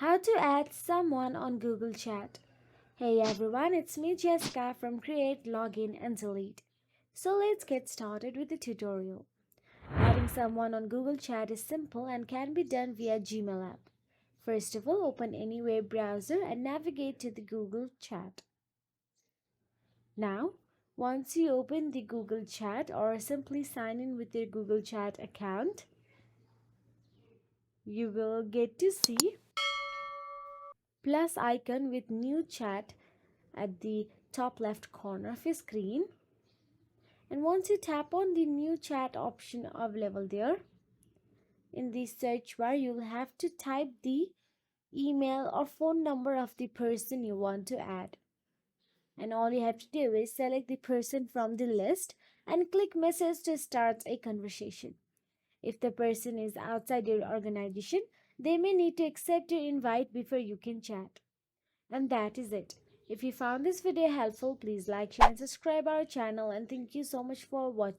How to add someone on Google Chat. Hey everyone, it's me Jessica from Create, Login and Delete. So let's get started with the tutorial. Adding someone on Google Chat is simple and can be done via Gmail app. First of all, open any web browser and navigate to the Google Chat. Now, once you open the Google Chat or simply sign in with your Google Chat account, you will get to see plus icon with new chat at the top left corner of your screen. And once you tap on the new chat option available there, in the search bar you'll have to type the email or phone number of the person you want to add. And all you have to do is select the person from the list and click message to start a conversation. If the person is outside your organization, they may need to accept your invite before you can chat. And that is it. If you found this video helpful, please like, share and subscribe our channel, and thank you so much for watching.